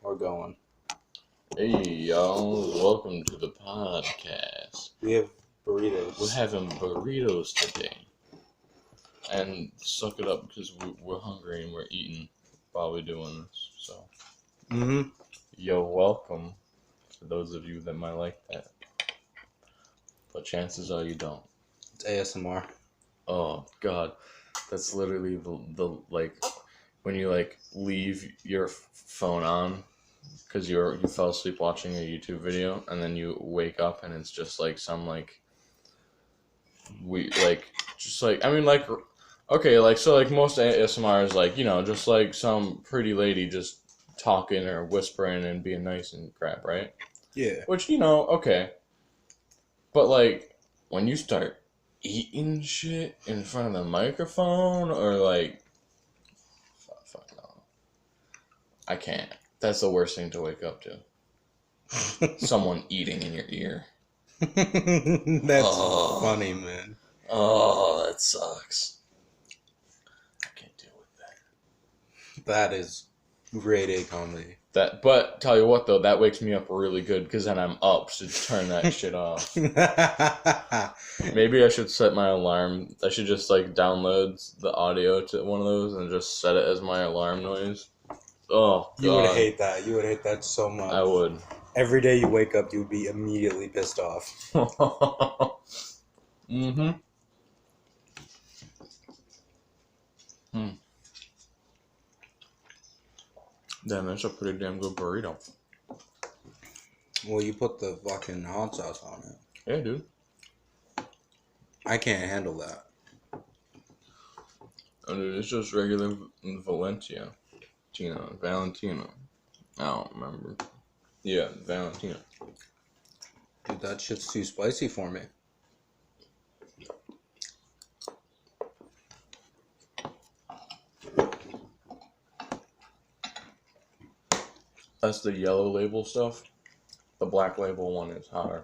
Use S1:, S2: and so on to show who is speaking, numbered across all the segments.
S1: We're going.
S2: Hey y'all, welcome to the podcast.
S1: We have burritos.
S2: We're having burritos today. And suck it up because we're hungry and we're eating while we're doing this. So, You're welcome for those of you that might like that. But chances are you don't.
S1: It's ASMR.
S2: Oh, God. That's literally the when you, leave your phone on because you fell asleep watching a YouTube video, and then you wake up and it's just some most ASMR is just some pretty lady just talking or whispering and being nice and crap, right?
S1: Yeah.
S2: Which okay, but when you start eating shit in front of the microphone or fuck no, I can't. That's the worst thing to wake up to. Someone eating in your ear.
S1: That's funny, man.
S2: Oh, that sucks. I can't deal with that.
S1: That is grade A comedy.
S2: But tell you what though, that wakes me up really good because then I'm up to turn that shit off. Maybe I should set my alarm. I should just download the audio to one of those and just set it as my alarm noise. Oh, God.
S1: You would hate that. You would hate that so much.
S2: I would.
S1: Every day you wake up, you would be immediately pissed off.
S2: Mm-hmm. Damn, that's a pretty damn good burrito.
S1: Well, you put the fucking hot sauce on it.
S2: Yeah, dude.
S1: I can't handle that.
S2: Oh, dude, it's just regular Valentina. Valentina. I don't remember. Yeah, Valentina.
S1: Dude, that shit's too spicy for me.
S2: That's the yellow label stuff. The black label one is hotter.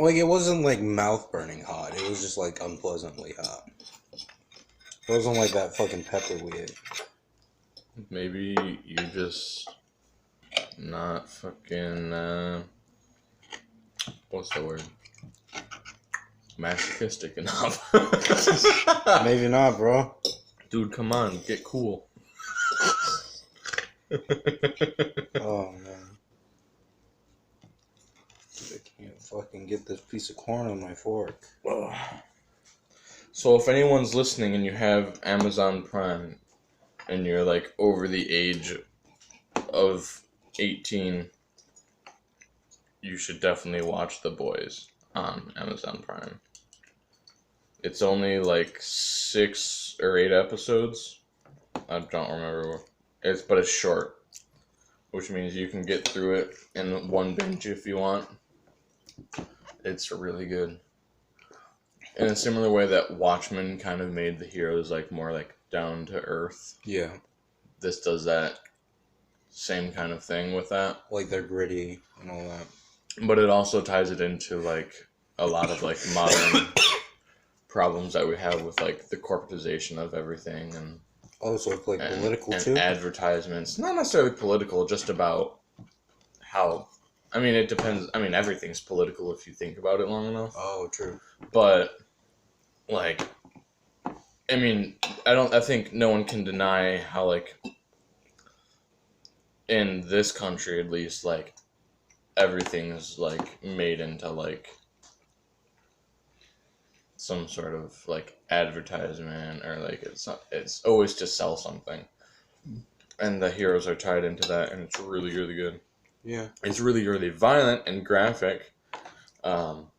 S1: It wasn't mouth burning hot. It was just unpleasantly hot. It wasn't like that fucking pepper we ate.
S2: Maybe you're just not fucking, what's the word? Masochistic enough.
S1: Maybe not, bro.
S2: Dude, come on, get cool.
S1: Oh, man. I can't fucking get this piece of corn on my fork.
S2: So if anyone's listening and you have Amazon Prime and you're over the age of 18, you should definitely watch The Boys on Amazon Prime. It's only 6 or 8 episodes. I don't remember. But it's short, which means you can get through it in one binge if you want. It's really good. In a similar way that Watchmen kind of made the heroes more down to earth.
S1: Yeah.
S2: This does that same kind of thing with that.
S1: They're gritty and all that.
S2: But it also ties it into a lot of modern problems that we have with the corporatization of everything and
S1: also political
S2: and
S1: too.
S2: Advertisements. Not necessarily political, just about how. I mean, it depends. I mean, everything's political if you think about it long enough.
S1: Oh, true.
S2: But I think no one can deny how in this country at least everything's made into some sort of advertisement or it's always to sell something, and the heroes are tied into that, and it's really, really good.
S1: Yeah,
S2: it's really, really violent and graphic.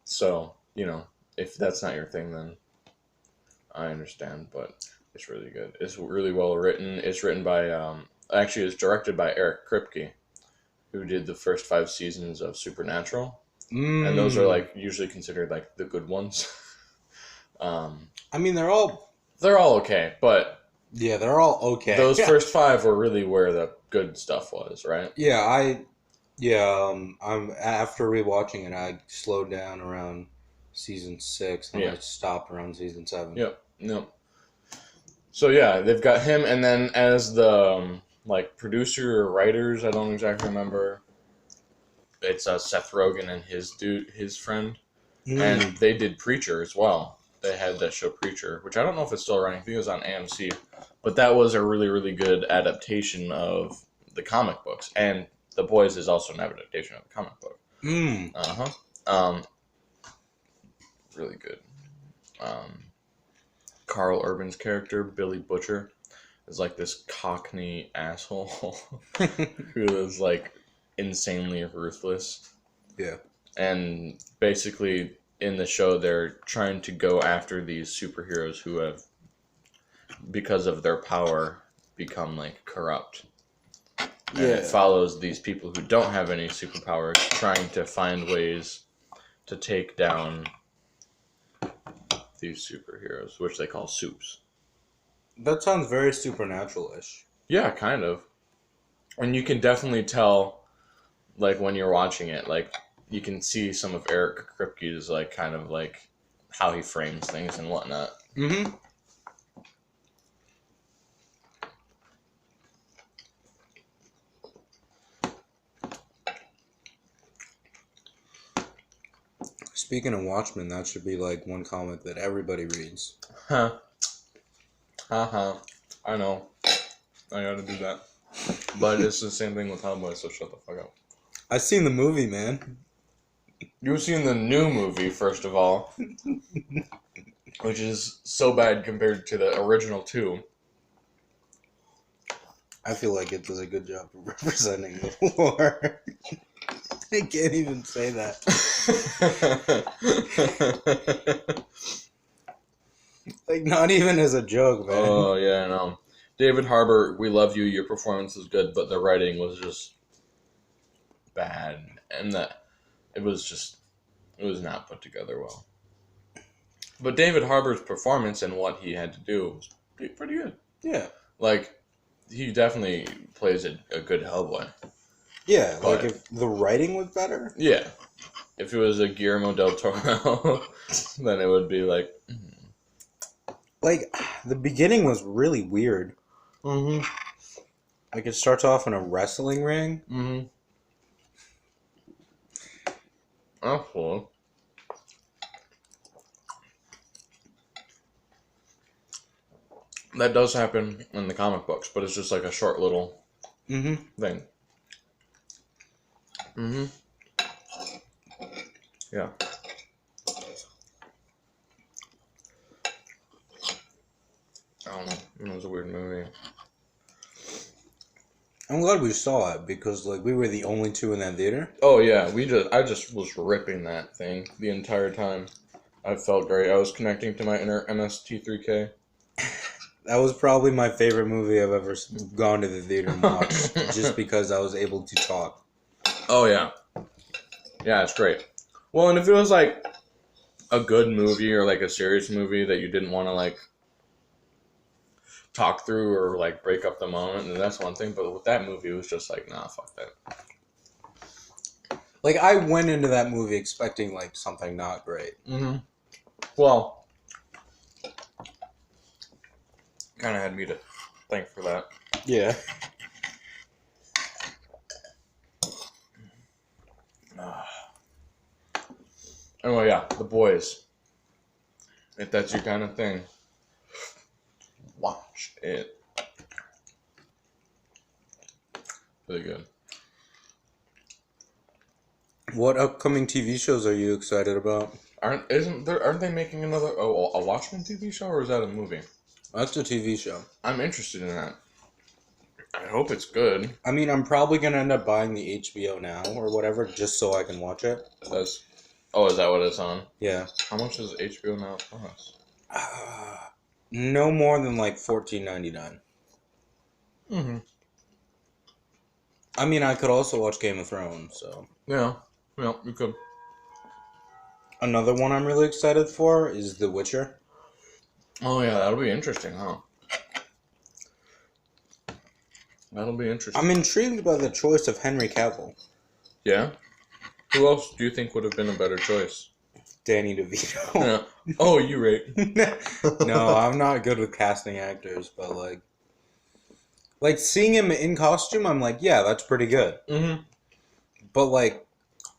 S2: So if that's not your thing, then I understand, but it's really good. It's really well written. It's written by actually it's directed by Eric Kripke, who did the first 5 seasons of Supernatural. And those are usually considered the good ones.
S1: I mean, they're all
S2: okay, but
S1: yeah, they're all okay.
S2: Those first 5 were really where the good stuff was, right?
S1: Yeah, Yeah, I'm after rewatching it, I slowed down around season 6, and I
S2: Yeah.
S1: stopped around season 7.
S2: Yep. Yep. So yeah, they've got him, and then as the like producer or writers, I don't exactly remember. It's Seth Rogen and his friend, and
S1: Mm.
S2: they did Preacher as well. They had that show Preacher, which I don't know if it's still running. I think it was on AMC, but that was a really really good adaptation of the comic books, and The Boys is also an adaptation of the comic book.
S1: Mm.
S2: Uh huh. Really good. Um, Carl Urban's character Billy Butcher is like this Cockney asshole who is like insanely ruthless.
S1: Yeah.
S2: And basically, in the show, they're trying to go after these superheroes who have, because of their power, become like corrupt. And it follows these people who don't have any superpowers trying to find ways to take down these superheroes, which they call soups.
S1: That sounds very supernatural-ish.
S2: Yeah, kind of. And you can definitely tell, like, when you're watching it, like, you can see some of Eric Kripke's, like, kind of, like, how he frames things and whatnot.
S1: Mm-hmm. Speaking of Watchmen, that should be, like, one comic that everybody reads.
S2: Huh. Uh-huh. I know. I gotta do that. But it's the same thing with Hellboy, so shut the fuck up.
S1: I've seen the movie, man.
S2: You've seen the new movie, first of all, which is so bad compared to the original two.
S1: I feel like it does a good job of representing the war. I can't even say that. Like, not even as a joke, man.
S2: Oh, yeah, no. David Harbour, we love you. Your performance was good, but the writing was just bad. And it was not put together well. But David Harbour's performance and what he had to do was pretty good.
S1: Yeah.
S2: Like, he definitely plays a good Hellboy.
S1: Yeah,
S2: But,
S1: like if the writing was better.
S2: yeah. If it was a Guillermo del Toro, then it would be like...
S1: Like, the beginning was really weird.
S2: Mm-hmm.
S1: Like, it starts off in a wrestling ring.
S2: Mm-hmm. Oh, cool. That does happen in the comic books, but it's just like a short little
S1: Mm-hmm.
S2: thing. Mm-hmm. Yeah. I don't know. It was a weird movie.
S1: I'm glad we saw it because, like, we were the only two in that theater.
S2: Oh yeah, I just was ripping that thing the entire time. I felt great. I was connecting to my inner MST3K.
S1: That was probably my favorite movie I've ever gone to the theater and watched, just because I was able to talk.
S2: Oh yeah. Yeah, it's great. Well, and if it was like a good movie or like a serious movie that you didn't want to like talk through or like break up the moment, then that's one thing. But with that movie, it was just like, nah, fuck that.
S1: Like, I went into that movie expecting, like, something not great.
S2: Mm-hmm. Well, kind of had me to thank for that.
S1: Yeah.
S2: Anyway, yeah, The Boys. If that's your kind of thing, watch it. Really good.
S1: What upcoming TV shows are you excited about?
S2: Aren't they making another a Watchmen TV show, or is that a movie?
S1: That's a TV show.
S2: I'm interested in that. I hope it's good.
S1: I mean, I'm probably going to end up buying the HBO Now or whatever just so I can watch it.
S2: Is that what it's on?
S1: Yeah.
S2: How much is HBO Now cost?
S1: No more than like $14.99.
S2: Mm-hmm.
S1: I mean, I could also watch Game of Thrones, so.
S2: Yeah, you could.
S1: Another one I'm really excited for is The Witcher.
S2: Oh yeah, that'll be interesting, huh? That'll be interesting.
S1: I'm intrigued by the choice of Henry Cavill.
S2: Yeah? Who else do you think would have been a better choice?
S1: Danny DeVito.
S2: Yeah. Oh, you right.
S1: No, I'm not good with casting actors, but like seeing him in costume, I'm like, yeah, that's pretty good.
S2: Mm-hmm.
S1: But like,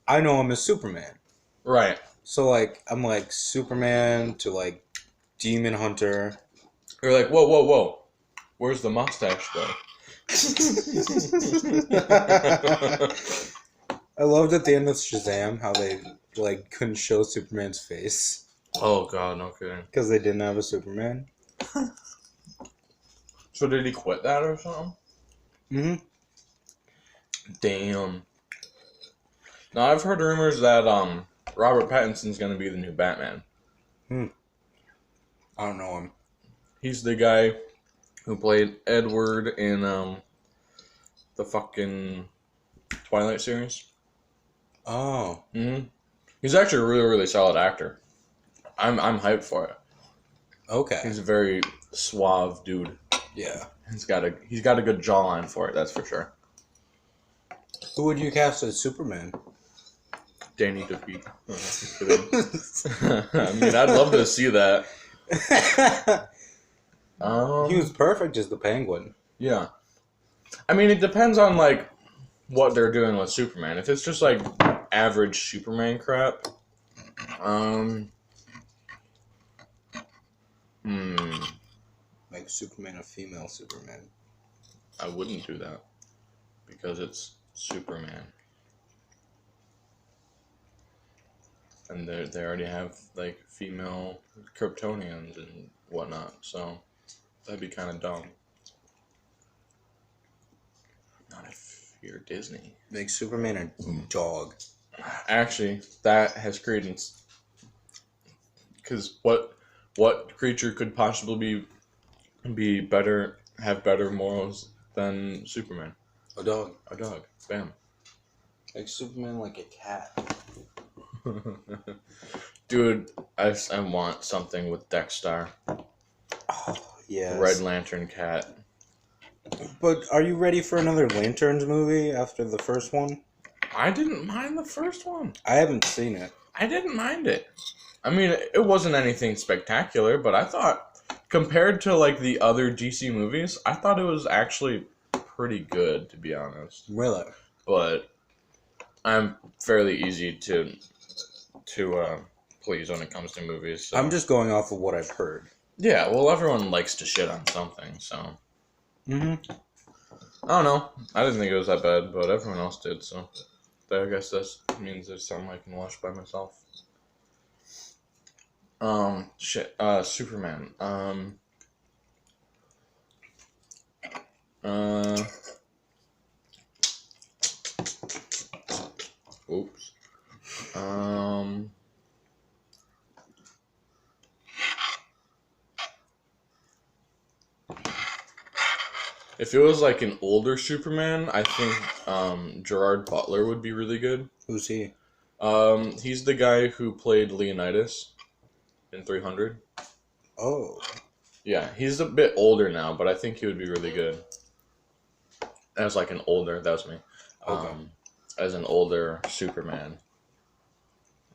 S1: I know him as Superman,
S2: Right.
S1: so like, I'm like Superman to like Demon Hunter.
S2: You're like, whoa, whoa, whoa. Where's the mustache, though?
S1: I loved at the end of Shazam how they like couldn't show Superman's face
S2: Oh, God, no kidding.
S1: because they didn't have a Superman.
S2: So did he quit that or something?
S1: Mm-hmm.
S2: Damn. Now, I've heard rumors that Robert Pattinson's going to be the new Batman.
S1: I don't know him.
S2: He's the guy who played Edward in the fucking Twilight series.
S1: Oh,
S2: Mm-hmm. He's actually a really, really solid actor. I'm hyped for it.
S1: okay.
S2: He's a very suave dude.
S1: Yeah.
S2: He's got a good jawline for it, that's for sure.
S1: Who would you cast as Superman?
S2: Danny DeVito. I mean, I'd love to see that.
S1: He was perfect as the Penguin.
S2: Yeah. I mean, it depends on, like, what they're doing with Superman. If it's just, like, average Superman crap,
S1: Like Superman, a female Superman.
S2: I wouldn't do that. Because it's Superman. And they already have, like, female Kryptonians and whatnot, so that'd be kind of dumb. Not if you're Disney.
S1: Make Superman a dog.
S2: Actually, that has credence. Because what creature could possibly be better, have better morals than Superman?
S1: A dog.
S2: A dog. Bam.
S1: Make Superman like a cat.
S2: Dude, I want something with Dexter.
S1: Oh, yes.
S2: Red Lantern cat.
S1: But are you ready for another Lanterns movie after the first one?
S2: I didn't mind the first one.
S1: I haven't seen it.
S2: I didn't mind it. I mean, it wasn't anything spectacular, but I thought, compared to, like, the other DC movies, I thought it was actually pretty good, to be honest.
S1: Really?
S2: But I'm fairly easy to please when it comes to movies. So.
S1: I'm just going off of what I've heard.
S2: Yeah, well, everyone likes to shit on something, so.
S1: Mm-hmm.
S2: I don't know. I didn't think it was that bad, but everyone else did, so. I guess that means there's something I can watch by myself. Superman. Oops. If it was like an older Superman, I think Gerard Butler would be really good.
S1: Who's he?
S2: He's the guy who played Leonidas in 300.
S1: Oh.
S2: Yeah, he's a bit older now, but I think he would be really good. As like an older, that was me.
S1: Okay.
S2: As an older Superman.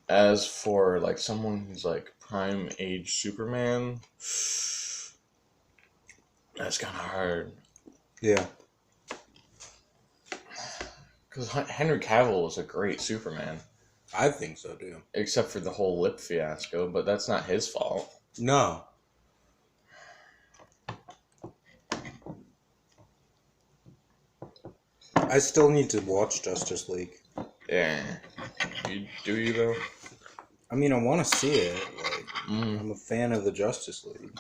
S2: As for like someone who's like prime age Superman, that's kind of hard.
S1: Yeah.
S2: Because Henry Cavill was a great Superman.
S1: I think so, too.
S2: Except for the whole lip fiasco, but that's not his fault.
S1: No. I still need to watch Justice League.
S2: Yeah. Do you though?
S1: I mean, I want to see it. Like, I'm a fan of the Justice League.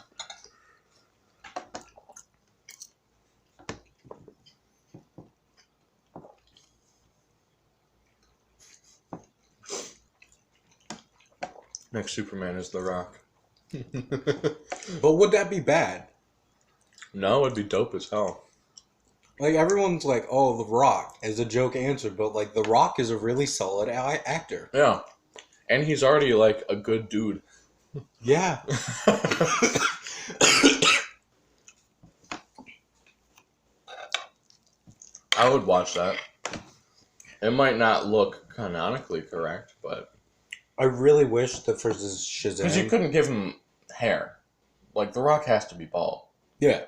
S2: Next Superman is The Rock.
S1: But would that be bad?
S2: No, it'd be dope as hell.
S1: Like, everyone's like, oh, The Rock as a joke answer, but, like, The Rock is a really solid actor.
S2: Yeah. And he's already, like, a good dude.
S1: Yeah.
S2: I would watch that. It might not look canonically correct, but
S1: I really wish that for this Shazam.
S2: because you couldn't give him hair. Like The Rock has to be bald.
S1: Yeah.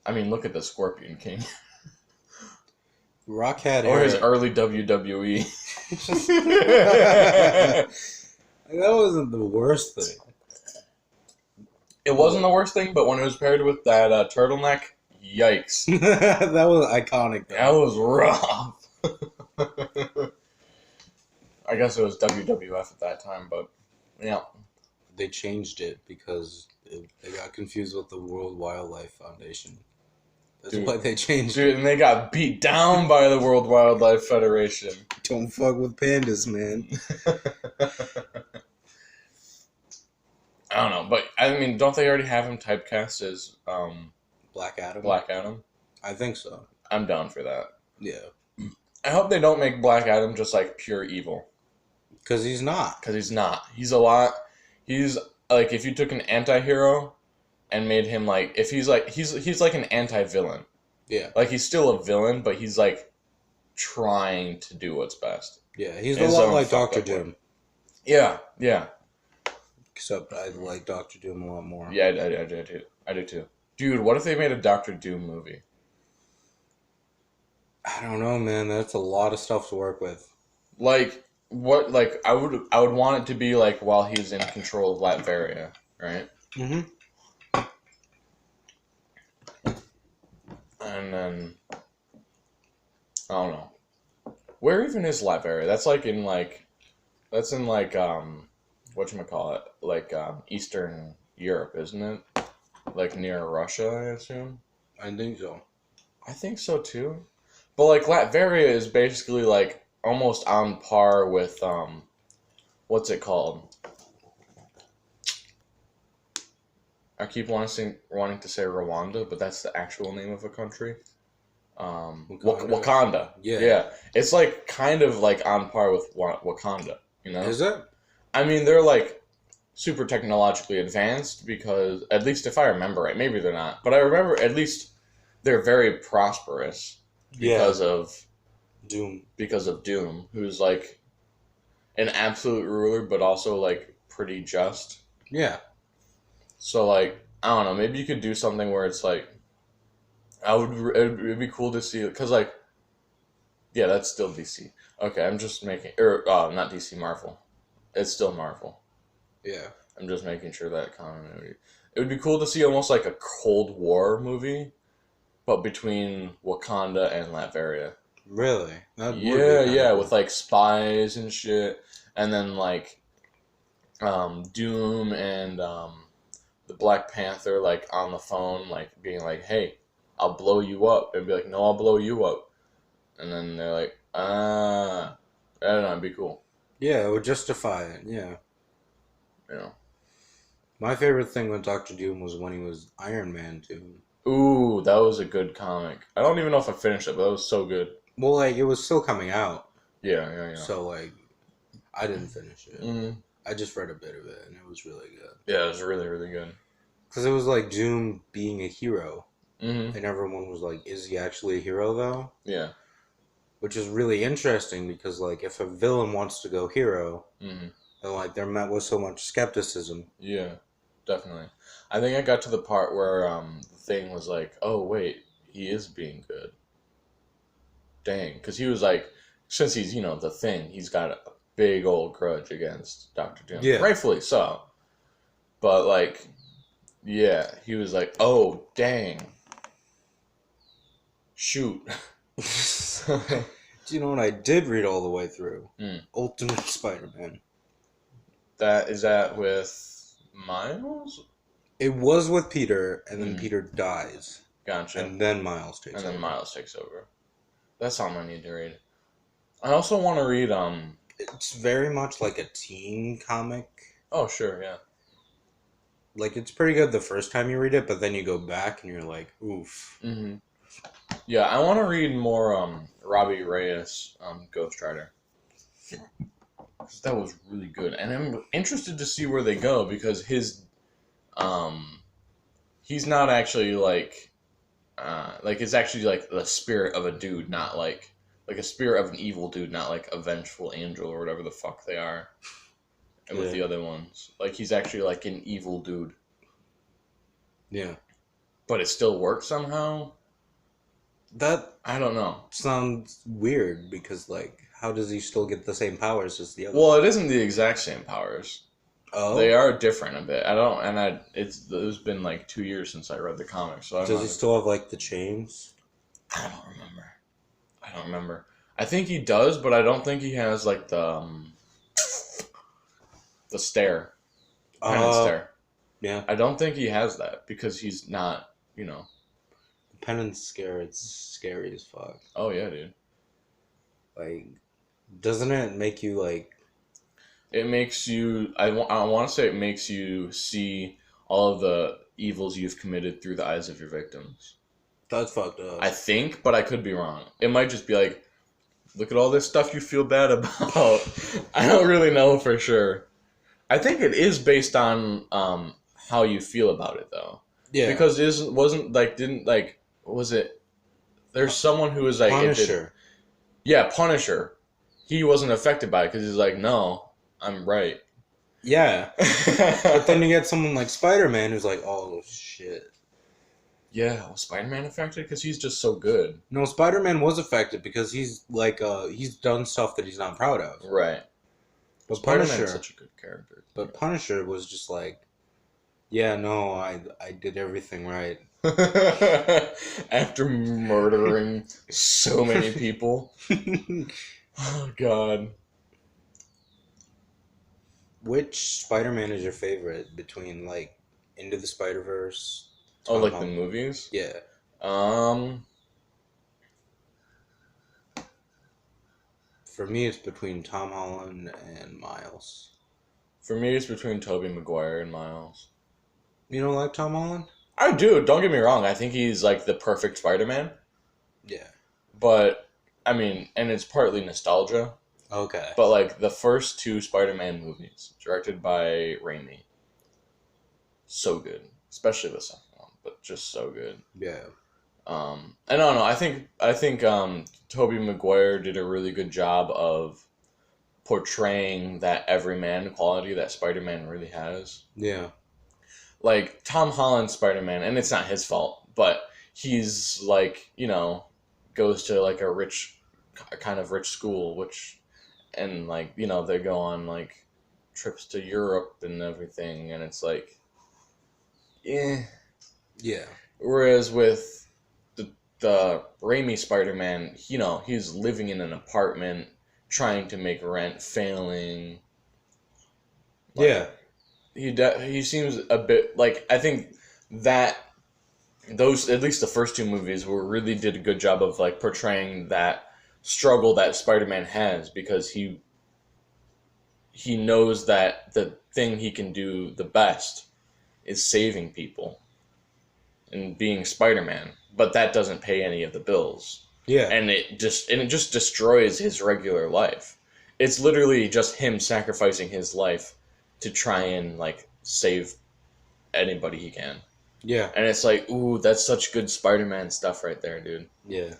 S2: I mean, look at the Scorpion King.
S1: Rock had
S2: Or
S1: hair.
S2: his early WWE.
S1: That wasn't the worst thing.
S2: It wasn't the worst thing, but when it was paired with that turtleneck, yikes.
S1: That was iconic, though.
S2: That was rough. I guess it was WWF at that time, but yeah.
S1: They changed it because they got confused with the World Wildlife Foundation. That's why they changed it.
S2: Dude, and they got beat down by the World Wildlife Federation.
S1: Don't fuck with pandas, man.
S2: I don't know, but I mean, don't they already have him typecast as
S1: Black Adam?
S2: Black Adam?
S1: I think so.
S2: I'm down for that.
S1: Yeah.
S2: I hope they don't make Black Adam just like pure evil.
S1: Because he's not.
S2: Because he's not. He's a lot. He's like, if you took an anti-hero and made him like, if he's like, he's like an anti-villain.
S1: Yeah.
S2: Like, he's still a villain, but he's like trying to do what's best.
S1: Yeah, he's a lot like Dr. Doom.
S2: Yeah, yeah.
S1: Except I like Dr. Doom a lot more.
S2: Yeah, I do too. Dude, what if they made a Dr. Doom movie?
S1: I don't know, man. That's a lot of stuff to work with.
S2: Like, what, like, I would want it to be like while he's in control of Latveria, right?
S1: Mm-hmm.
S2: And then, I don't know. Where even is Latveria? That's like in like, whatchamacallit, like, Eastern Europe, isn't it? Like near Russia, I assume?
S1: I think so.
S2: I think so too. But like Latveria is basically like almost on par with, what's it called? I keep wanting to say Rwanda, but that's the actual name of a country. Wakanda. Yeah. It's like kind of like on par with Wakanda, you know?
S1: Is it?
S2: I mean, they're like super technologically advanced because, at least if I remember right, maybe they're not, but I remember at least they're very prosperous because of
S1: Doom.
S2: Because of Doom, who's like an absolute ruler, but also like pretty just.
S1: Yeah.
S2: So like, I don't know, maybe you could do something where it's like, it'd be cool to see, because like, yeah, that's still DC. Okay, I'm just making, not DC, Marvel. It's still Marvel.
S1: Yeah.
S2: I'm just making sure that continuity. It would be cool to see almost like a Cold War movie, but between Wakanda and Latveria.
S1: Really? That
S2: Yeah, with like spies and shit, and then like, Doom and the Black Panther like on the phone, like being like, "Hey, I'll blow you up," and be like, "No, I'll blow you up," and then they're like, I don't know, it'd be cool.
S1: Yeah, it would justify it. Yeah.
S2: You know.
S1: My favorite thing with Dr. Doom was when he was Iron Man too.
S2: Ooh, that was a good comic. I don't even know if I finished it, but that was so good.
S1: Well, like, it was still coming out.
S2: Yeah.
S1: So, like, I didn't finish it.
S2: Mm-hmm.
S1: I just read a bit of it, and it was really good.
S2: Yeah, it was really, really good.
S1: Because it was like Doom being a hero.
S2: Mm-hmm.
S1: And everyone was like, is he actually a hero, though?
S2: Yeah.
S1: Which is really interesting, because, like, if a villain wants to go hero,
S2: Mm-hmm.
S1: then, like, they're met with so much skepticism.
S2: Yeah, definitely. I think I got to the part where the Thing was like, oh, wait, he is being good. Dang. Because he was like, since he's, the Thing, he's got a big old grudge against Dr. Doom.
S1: Yeah.
S2: Rightfully so. But, like, yeah, he was like, oh, dang. Shoot.
S1: Do you know what I did read all the way through?
S2: Mm.
S1: Ultimate Spider-Man.
S2: Is that with Miles?
S1: It was with Peter, and then Peter dies.
S2: Gotcha.
S1: And then Miles takes over.
S2: And then Miles takes over. That's something I need to read. I also want to read,
S1: It's very much like a teen comic.
S2: Oh, sure, yeah.
S1: Like, it's pretty good the first time you read it, but then you go back and you're like, oof.
S2: Mm-hmm. Yeah, I want to read more, Robbie Reyes, Ghost Rider. That was really good. And I'm interested to see where they go, because his, he's not actually, like, it's actually, like, the spirit of a dude, not, like, like a spirit of an evil dude, not like a vengeful angel or whatever the fuck they are. And with
S1: Yeah.
S2: the other ones, like he's actually like an evil dude,
S1: Yeah.
S2: but it still works somehow.
S1: That
S2: I don't know.
S1: sounds weird because, like, how does he still get the same powers as the other?
S2: Well, it isn't the exact same powers.
S1: Oh,
S2: They are different a bit. It's been like 2 years since I read the comics, so
S1: does he still have like the chains?
S2: I don't remember. I don't remember. I think he does, but I don't think he has like the stare, penance stare.
S1: Yeah,
S2: I don't think he has that because he's not, you know.
S1: the penance scare. It's scary as fuck.
S2: Oh yeah, dude.
S1: Like, doesn't it make you like?
S2: It makes you. I want to say it makes you see all of the evils you've committed through the eyes of your victims.
S1: That's fucked up.
S2: I think, but I could be wrong. It might just be like, look at all this stuff you feel bad about. I don't really know for sure. I think it is based on how you feel about it, though.
S1: Yeah,
S2: Because was it? There's someone who was like
S1: Punisher.
S2: Yeah, Punisher. He wasn't affected by it because he's like, no, I'm right.
S1: Yeah, but then you get someone like Spider-Man who's like, oh shit.
S2: Yeah, was Spider-Man affected? Because he's just so good.
S1: No, Spider-Man was affected because he's like, he's done stuff that he's not proud of.
S2: Right.
S1: But
S2: Spider-Man's
S1: Punisher,
S2: such a good character.
S1: but Punisher was just like, yeah, no, I did everything right.
S2: After murdering so many people. Oh, God.
S1: Which Spider-Man is your favorite between like Into the Spider-Verse?
S2: Oh,
S1: Tom
S2: like the
S1: Holland?
S2: movies?
S1: Yeah. For me, it's between Tom Holland and Miles.
S2: For me, it's between Tobey Maguire and Miles.
S1: You don't like Tom Holland?
S2: I do, don't get me wrong. I think he's like the perfect Spider-Man.
S1: Yeah.
S2: But, I mean, and it's partly nostalgia.
S1: Okay.
S2: But like the first two Spider-Man movies, directed by Raimi, so good. Especially the second one, but just so good.
S1: Yeah.
S2: I don't know. I think Tobey Maguire did a really good job of portraying that everyman quality that Spider-Man really has.
S1: Yeah.
S2: Like Tom Holland's Spider-Man, and it's not his fault, but he's like, you know, goes to like a kind of rich school, and like, you know, they go on like trips to Europe and everything, and it's like, yeah.
S1: Yeah.
S2: Whereas with the Raimi Spider-Man, you know, he's living in an apartment, trying to make rent, failing.
S1: Yeah.
S2: He seems a bit like, I think that those, at least the first two movies, really did a good job of like portraying that struggle that Spider-Man has, because he knows that the thing he can do the best is saving people and being Spider-Man, but that doesn't pay any of the bills.
S1: Yeah.
S2: And it just destroys his regular life. It's literally just him sacrificing his life to try and like save anybody he can.
S1: Yeah.
S2: And it's like, ooh, that's such good Spider-Man stuff right there, dude.
S1: Yeah.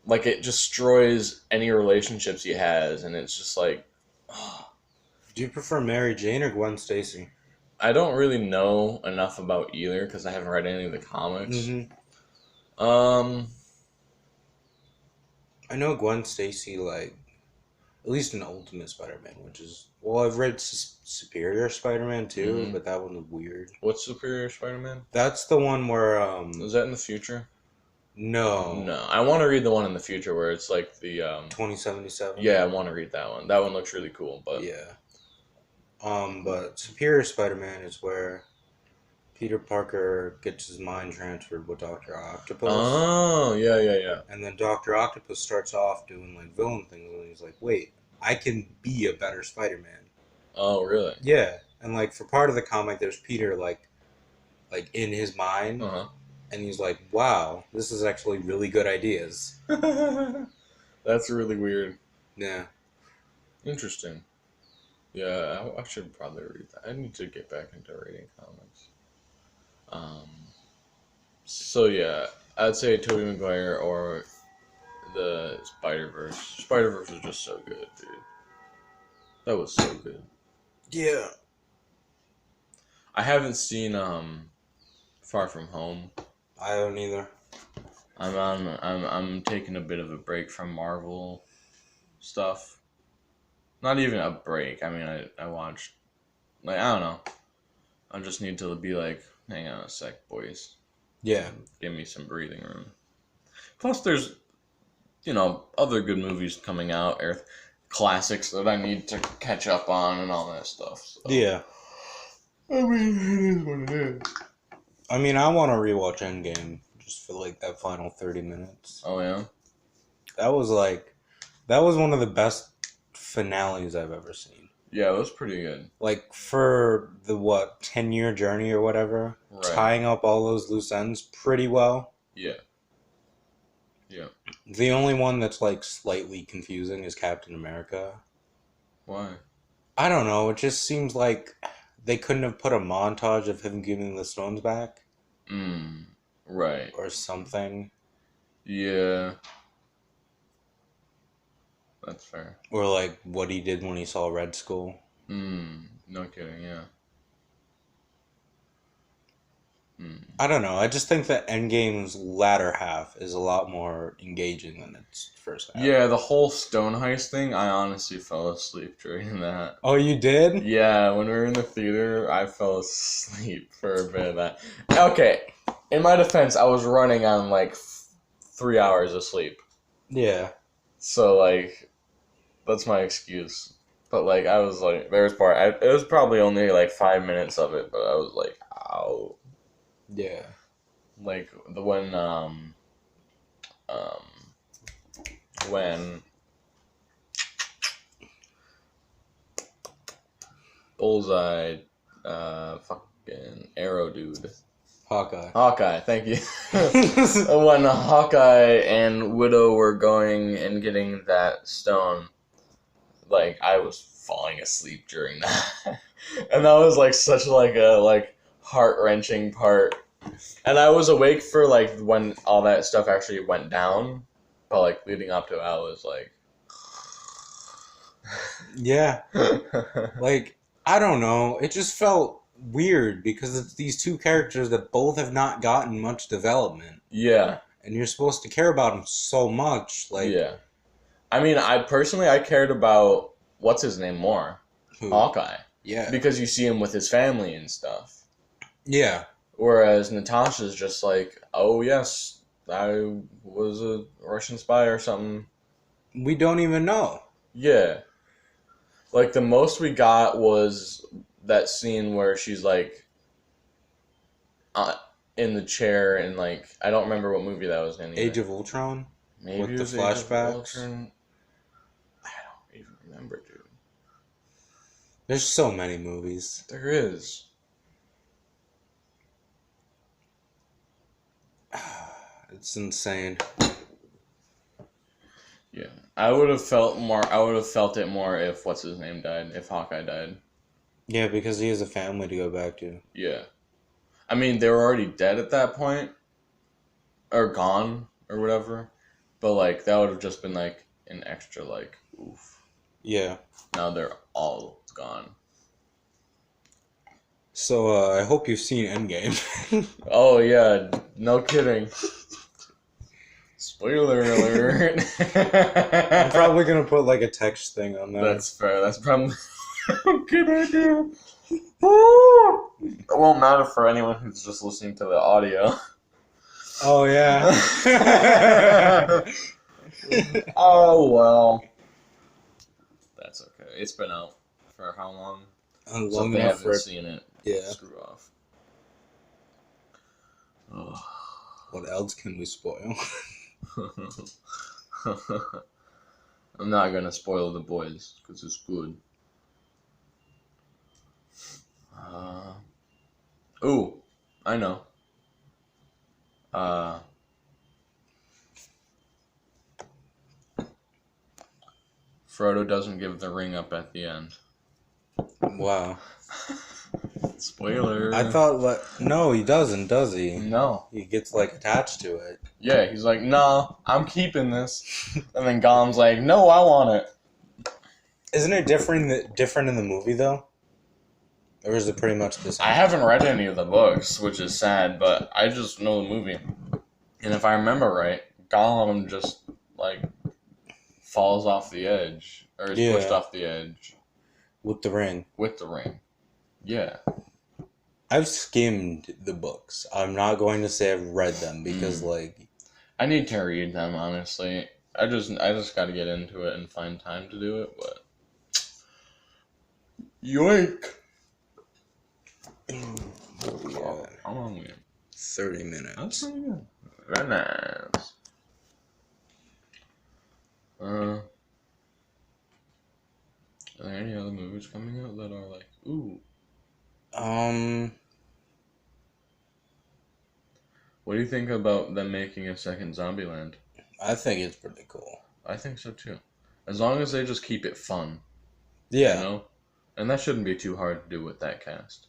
S2: Like, it destroys any relationships he has, and it's just like, oh.
S1: Do you prefer Mary Jane or Gwen Stacy?
S2: I don't really know enough about either because I haven't read any of the comics.
S1: Mm-hmm. I know Gwen Stacy, like, at least in Ultimate Spider-Man, which is, well, I've read Superior Spider-Man too, but that one was weird.
S2: What's Superior Spider-Man?
S1: That's the one where,
S2: Is that in the future?
S1: No.
S2: No. I want to read the one in the future where it's like the,
S1: 2077?
S2: Yeah, I want to read that one. That one looks really cool, but...
S1: Yeah. But Superior Spider-Man is where Peter Parker gets his mind transferred with Dr. Octopus.
S2: Oh, yeah.
S1: And then Dr. Octopus starts off doing, like, villain things, and he's like, wait, I can be a better Spider-Man.
S2: Oh, really?
S1: Yeah. And, like, for part of the comic, there's Peter, like in his mind, and he's like, wow, this is actually really good ideas.
S2: That's really weird.
S1: Yeah.
S2: Interesting. Yeah, I should probably read that. I need to get back into reading comics. So yeah, I'd say Tobey Maguire or the Spider-Verse. Spider-Verse was just so good, dude. That was so good.
S1: Yeah.
S2: I haven't seen Far From Home.
S1: I haven't either.
S2: I'm taking a bit of a break from Marvel stuff. Not even a break. I mean, I watched, like, I don't know. I just need to be like, hang on a sec, boys.
S1: Yeah.
S2: Give me some breathing room. Plus, there's, other good movies coming out, classics that I need to catch up on and all that stuff. So.
S1: Yeah.
S2: I mean, it is what it is.
S1: I mean, I want to rewatch Endgame just for like that final 30 minutes.
S2: Oh, yeah?
S1: That was one of the best finales I've ever seen.
S2: Yeah, it was pretty good.
S1: Like, for the, 10-year journey or whatever,
S2: right.
S1: Tying up all those loose ends pretty well.
S2: Yeah. Yeah.
S1: The only one that's, like, slightly confusing is Captain America.
S2: Why?
S1: I don't know. It just seems like they couldn't have put a montage of him giving the stones back.
S2: Right.
S1: Or something.
S2: Yeah. That's fair.
S1: Or, like, what he did when he saw Red Skull.
S2: No kidding, yeah.
S1: I don't know. I just think that Endgame's latter half is a lot more engaging than its first half.
S2: Yeah, the whole stone heist thing, I honestly fell asleep during that.
S1: Oh, you did?
S2: Yeah, when we were in the theater, I fell asleep for a bit of that. Okay, in my defense, I was running on, like, 3 hours of sleep.
S1: Yeah.
S2: So, like, that's my excuse. But, like, I was, like, it was probably only, like, 5 minutes of it, but I was, like, ow.
S1: Yeah.
S2: Like, when Bullseye, fucking Arrow dude. Hawkeye, thank you. When Hawkeye and Widow were going and getting that stone, like, I was falling asleep during that. And that was, like, such, like, a, like, heart-wrenching part. And I was awake for, like, when all that stuff actually went down. But, like, leading up to it, I was, like...
S1: Yeah. Like, I don't know. It just felt weird because it's these two characters that both have not gotten much development.
S2: Yeah.
S1: And you're supposed to care about them so much. Like,
S2: yeah. I mean, I cared about, what's his name more?
S1: Who?
S2: Hawkeye.
S1: Yeah.
S2: Because you see him with his family and stuff.
S1: Yeah.
S2: Whereas Natasha's just like, oh yes, I was a Russian spy or something.
S1: We don't even know.
S2: Yeah. Like, the most we got was that scene where she's, like, in the chair and, like, I don't remember what movie that was in.
S1: Age of Ultron?
S2: Maybe
S1: with
S2: it
S1: the
S2: was
S1: flashbacks?
S2: I don't even remember, dude.
S1: There's so many movies.
S2: There is.
S1: It's insane.
S2: Yeah. I would have felt it more if what's his name died, if Hawkeye died.
S1: Yeah, because he has a family to go back to.
S2: Yeah. I mean, they were already dead at that point. Or gone, or whatever. But, like, that would have just been, like, an extra, like, oof.
S1: Yeah.
S2: Now they're all gone.
S1: So, I hope you've seen Endgame.
S2: Oh, yeah. No kidding. Spoiler alert.
S1: I'm probably going to put, like, a text thing on that.
S2: That's fair. That's probably a good idea. It won't matter for anyone who's just listening to the audio.
S1: Oh, yeah.
S2: Oh, well. That's okay. It's been out for how long?
S1: Long
S2: so if they
S1: enough
S2: haven't seen it,
S1: yeah.
S2: Screw off. Oh.
S1: What else can we spoil?
S2: I'm not gonna spoil The Boys, because it's good. Ooh, I know. Frodo doesn't give the ring up at the end.
S1: Wow.
S2: Spoiler.
S1: I thought, no, he doesn't, does he?
S2: No.
S1: He gets, like, attached to it.
S2: Yeah, he's like, nah, I'm keeping this. And then Gollum's like, no, I want it.
S1: Isn't it different in the movie, though? Or is it pretty much the same?
S2: I haven't read any of the books, which is sad, but I just know the movie. And if I remember right, Gollum just, like, falls off the edge. Or is pushed off the edge.
S1: With the ring.
S2: With the ring. Yeah.
S1: I've skimmed the books. I'm not going to say I've read them because, like...
S2: I need to read them, honestly. I just got to get into it and find time to do it, but... Yoink! How long we?
S1: 30 minutes.
S2: That's pretty good. Very nice. Are there any other movies coming out that are like, ooh? What do you think about them making a second Zombieland?
S1: I think it's pretty cool.
S2: I think so too. As long as they just keep it fun.
S1: Yeah.
S2: You know? And that shouldn't be too hard to do with that cast.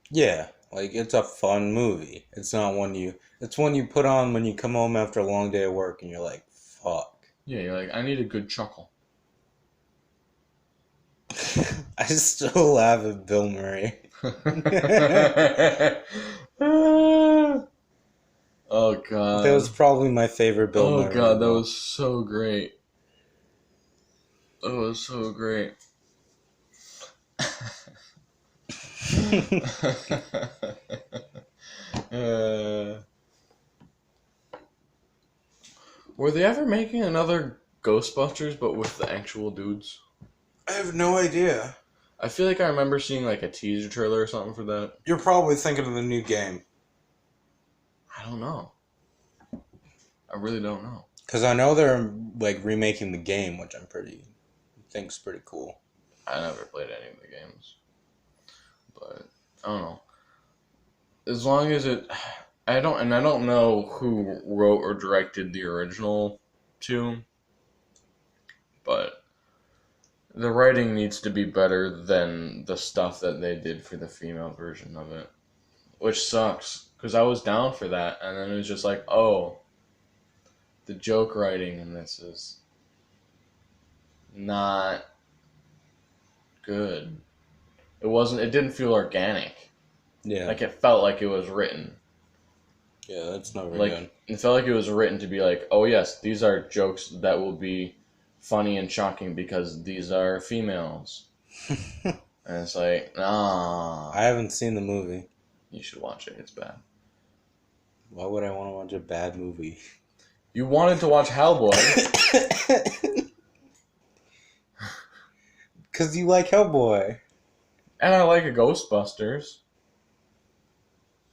S1: Yeah. Like, it's a fun movie. It's not one you... It's one you put on when you come home after a long day of work and you're like, fuck.
S2: Yeah, you're like, I need a good chuckle.
S1: I still laugh at Bill Murray.
S2: Oh, God.
S1: That was probably my favorite Bill Murray.
S2: Oh, God, that was so great. That was so great. Were they ever making another Ghostbusters, but with the actual dudes?
S1: I have no idea.
S2: I feel like I remember seeing like a teaser trailer or something for that.
S1: You're probably thinking of the new game.
S2: I don't know. I really don't know.
S1: Because I know they're like remaking the game, which think's pretty cool.
S2: I never played any of the games. But I don't know. As long as I don't know who wrote or directed the original two, but the writing needs to be better than the stuff that they did for the female version of it, which sucks because I was down for that, and then it was just like, oh, the joke writing in this is not good. It didn't feel organic.
S1: Yeah.
S2: Like, it felt like it was written.
S1: Yeah, that's not very
S2: Like,
S1: good. It
S2: felt like it was written to be like, oh yes, these are jokes that will be funny and shocking because these are females. And it's like, nah.
S1: I haven't seen the movie.
S2: You should watch it. It's bad.
S1: Why would I want to watch a bad movie?
S2: You wanted to watch Hellboy.
S1: Because you like Hellboy.
S2: And I like a Ghostbusters.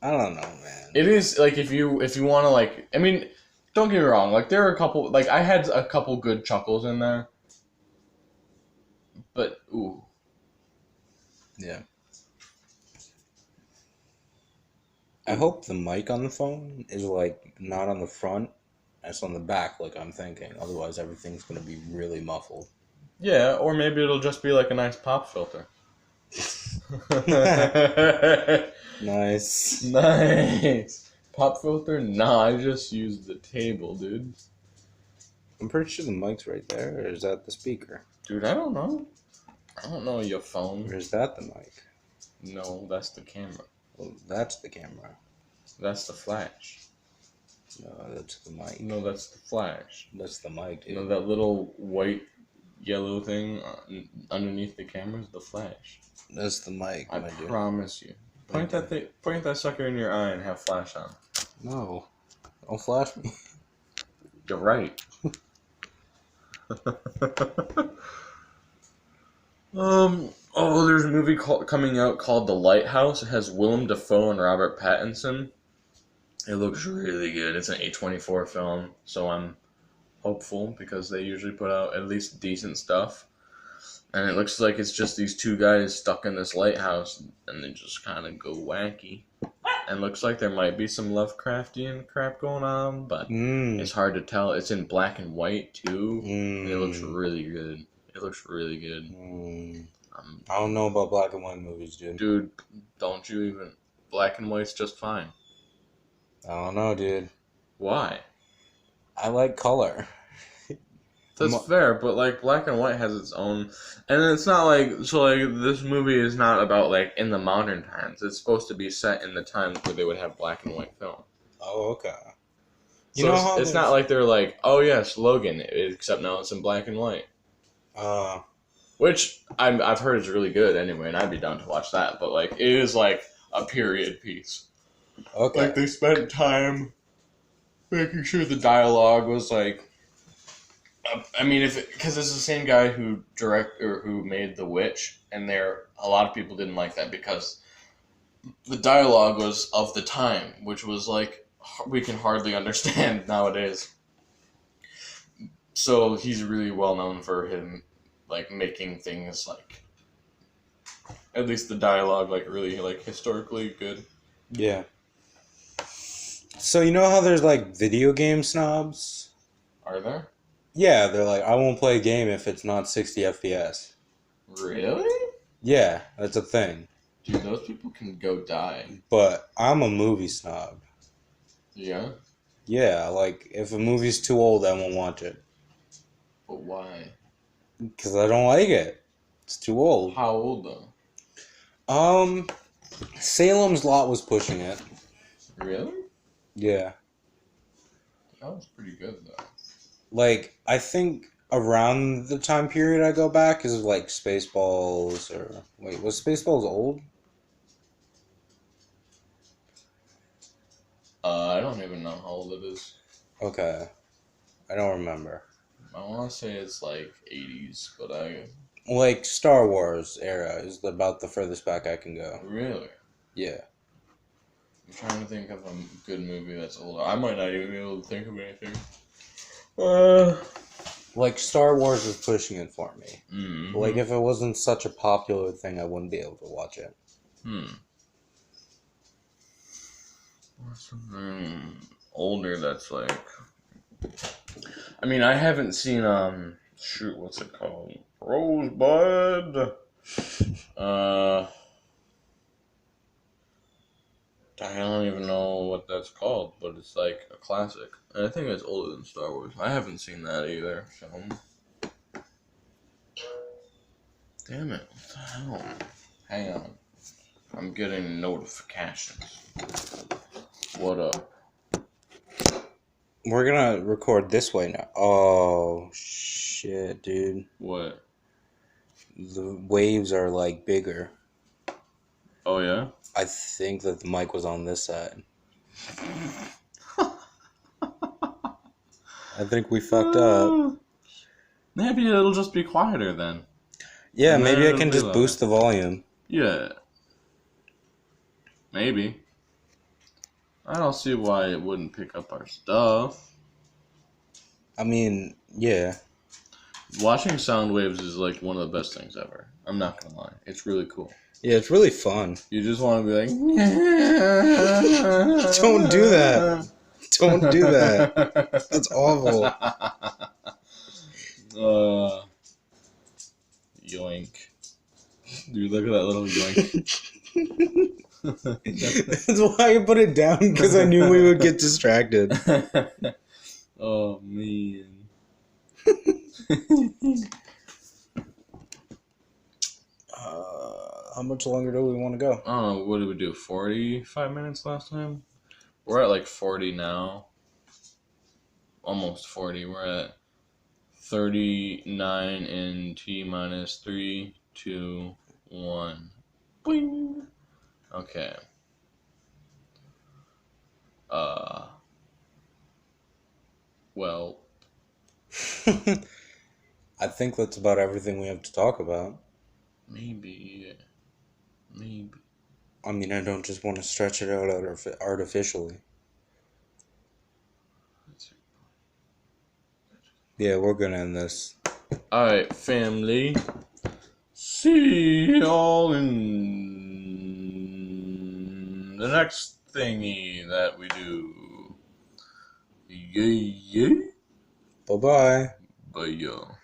S1: I don't know, man.
S2: It is, like, if you want to, like... I mean, don't get me wrong. Like, there are a couple... Like, I had a couple good chuckles in there. But, ooh.
S1: Yeah. I hope the mic on the phone is, like, not on the front. It's on the back, like I'm thinking. Otherwise, everything's going to be really muffled.
S2: Yeah, or maybe it'll just be, like, a nice pop filter.
S1: Nice.
S2: Nice. Pop filter? Nah, I just used the table, dude.
S1: I'm pretty sure the mic's right there. Or is that the speaker?
S2: Dude, I don't know. I don't know your phone.
S1: Or is that the mic?
S2: No, that's the camera.
S1: Well, that's the camera.
S2: That's the flash.
S1: No, that's the mic.
S2: No, that's the flash.
S1: That's the mic, dude.
S2: You know that little white, yellow thing underneath the camera is the flash.
S1: That's the mic,
S2: I
S1: my dude.
S2: promise you. Point that sucker in your eye and have flash on.
S1: No. Don't flash me.
S2: You're right. There's a movie coming out called The Lighthouse. It has Willem Dafoe and Robert Pattinson. It looks really good. It's an A24 film, so I'm hopeful because they usually put out at least decent stuff. And it looks like it's just these two guys stuck in this lighthouse, and they just kind of go wacky. And looks like there might be some Lovecraftian crap going on, but it's hard to tell. It's in black and white, too. And it looks really good. It looks really good.
S1: I don't know about black and white movies, dude.
S2: Dude, don't you even... Black and white's just fine.
S1: I don't know, dude.
S2: Why?
S1: I like color.
S2: That's fair, but, like, black and white has its own... And it's not like... So, like, this movie is not about, like, in the modern times. It's supposed to be set in the times where they would have black and white film.
S1: Oh, okay.
S2: You know how it's not like they're like, oh, yes, Logan, except now it's in black and white. Which I've heard is really good anyway, and I'd be down to watch that. But, like, it is, like, a period piece.
S1: Okay.
S2: Like, they spent time making sure the dialogue was, like... I mean, because it's the same guy who who made The Witch, and a lot of people didn't like that because the dialogue was of the time, which was like we can hardly understand nowadays. So he's really well known for him, like making things like at least the dialogue like really like historically good.
S1: Yeah. So you know how there's like video game snobs?
S2: Are there?
S1: Yeah, they're like, I won't play a game if it's not 60 FPS.
S2: Really?
S1: Yeah, that's a thing.
S2: Dude, those people can go die.
S1: But I'm a movie snob.
S2: Yeah?
S1: Yeah, like, if a movie's too old, I won't watch it.
S2: But why?
S1: Because I don't like it. It's too old.
S2: How old, though?
S1: Salem's Lot was pushing it.
S2: Really?
S1: Yeah.
S2: That was pretty good, though.
S1: Like, I think around the time period I go back is like Spaceballs or... Wait, was Spaceballs old?
S2: I don't even know how old it is.
S1: Okay. I don't remember.
S2: I want to say it's like 80s, but I...
S1: Like, Star Wars era is about the furthest back I can go.
S2: Really?
S1: Yeah.
S2: I'm trying to think of a good movie that's older. I might not even be able to think of anything.
S1: Like, Star Wars was pushing it for me.
S2: Mm-hmm.
S1: Like, if it wasn't such a popular thing, I wouldn't be able to watch it.
S2: What's something older that's like... I mean, I haven't seen, shoot, what's it called? Rosebud? I don't even know what that's called, but it's like a classic. And I think it's older than Star Wars. I haven't seen that either, so... Damn it, what the hell? Hang on. I'm getting notifications. What up?
S1: We're gonna record this way now. Oh, shit, dude.
S2: What?
S1: The waves are, like, bigger.
S2: Oh, yeah?
S1: I think that the mic was on this side. I think we fucked up.
S2: Maybe it'll just be quieter then.
S1: Yeah, maybe I can just boost the volume.
S2: Yeah. Maybe. I don't see why it wouldn't pick up our stuff.
S1: I mean, yeah.
S2: Watching sound waves is like one of the best things ever. I'm not gonna lie. It's really cool.
S1: Yeah, it's really fun.
S2: You just want to be like...
S1: Don't do that. Don't do that. That's awful.
S2: Yoink. Dude, look at that little yoink.
S1: That's why I put it down, because I knew we would get distracted.
S2: Oh, man.
S1: How much longer do we want to go?
S2: I don't know, what did we do, 45 minutes last time? We're at like 40 now. Almost 40. We're at 39 in T minus 3, 2, 1. Boing. Okay. Well.
S1: I think that's about everything we have to talk about.
S2: Maybe, yeah. Maybe.
S1: I mean, I don't just want to stretch it out artificially. Yeah, we're gonna end this.
S2: Alright, family. See y'all in the next thingy that we do. Yeah.
S1: Bye-bye.
S2: Bye, y'all.